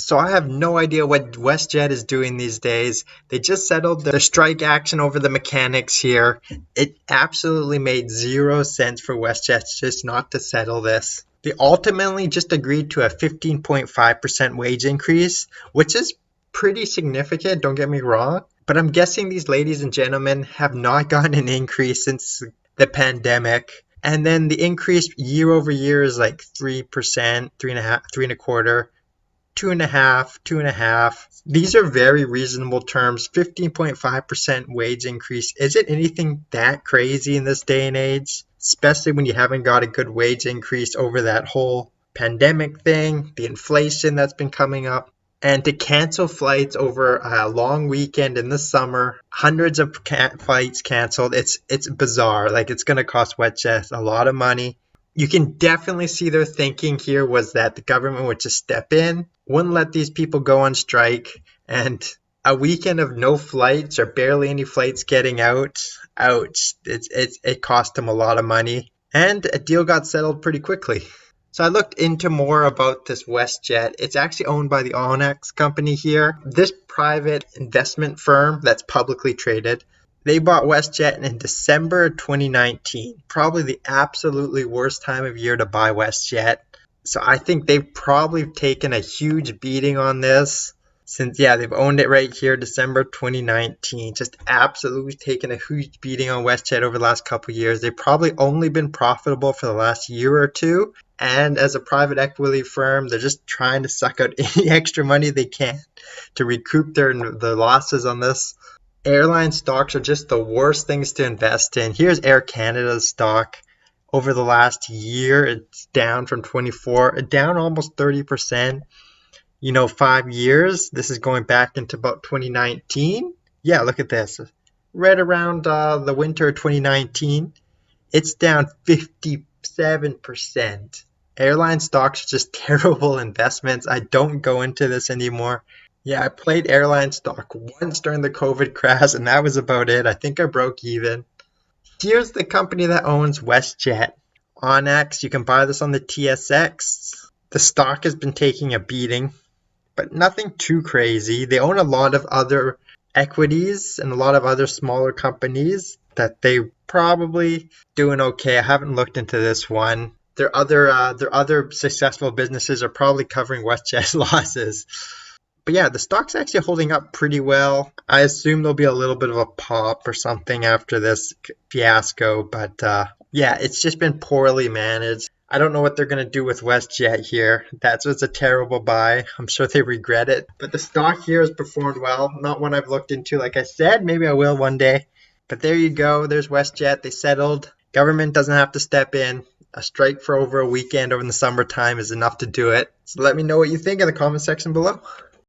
So I have no idea what Westjet is doing these days. They just settled their strike action over the mechanics here. It absolutely made zero sense for Westjet just not to settle this. They ultimately just agreed to a 15.5% wage increase, which is pretty significant, don't get me wrong. But I'm guessing these ladies and gentlemen have not gotten an increase since the pandemic. And then the increase year over year is like 3%, 3.5, 3.25. Two and a half, 2.5. These are very reasonable terms. 15.5% wage increase isn't anything that crazy in this day and age, especially when you haven't got a good wage increase over that whole pandemic thing, the inflation that's been coming up. And to cancel flights over a long weekend in the summer, hundreds of flights canceled. It's bizarre. Like it's going to cost WestJet a lot of money. You can definitely see their thinking here was that the government would just step in, wouldn't let these people go on strike, and a weekend of no flights or barely any flights getting out, ouch, it cost them a lot of money. And a deal got settled pretty quickly. So I looked into more about this WestJet. It's actually owned by the Onyx company here. This private investment firm that's publicly traded. They bought WestJet in December 2019. Probably the absolutely worst time of year to buy WestJet. So I think they've probably taken a huge beating on this since, yeah, they've owned it right here, December 2019. Just absolutely taken a huge beating on WestJet over the last couple of years. They've probably only been profitable for the last year or two. And as a private equity firm, they're just trying to suck out any extra money they can to recoup their losses on this. Airline stocks are just the worst things to invest in. Here's Air Canada's stock. Over the last year, it's down from 24, down almost 30%. 5 years. This is going back into about 2019. Yeah, look at this. Right around the winter of 2019, it's down 57%. Airline stocks are just terrible investments. I don't go into this anymore. Yeah, I played airline stock once during the COVID crash, and that was about it. I think I broke even. Here's the company that owns WestJet. Onyx, you can buy this on the TSX. The stock has been taking a beating, but nothing too crazy. They own a lot of other equities and a lot of other smaller companies that they probably doing okay. I haven't looked into this one. Their other successful businesses are probably covering WestJet's losses. But yeah, the stock's actually holding up pretty well. I assume there'll be a little bit of a pop or something after this fiasco, but yeah, it's just been poorly managed. I don't know what they're going to do with WestJet here. That's a terrible buy. I'm sure they regret it. But the stock here has performed well. Not one I've looked into, like I said. Maybe I will one day. But there you go. There's WestJet. They settled. Government doesn't have to step in. A strike for over a weekend over the summertime is enough to do it. So let me know what you think in the comment section below.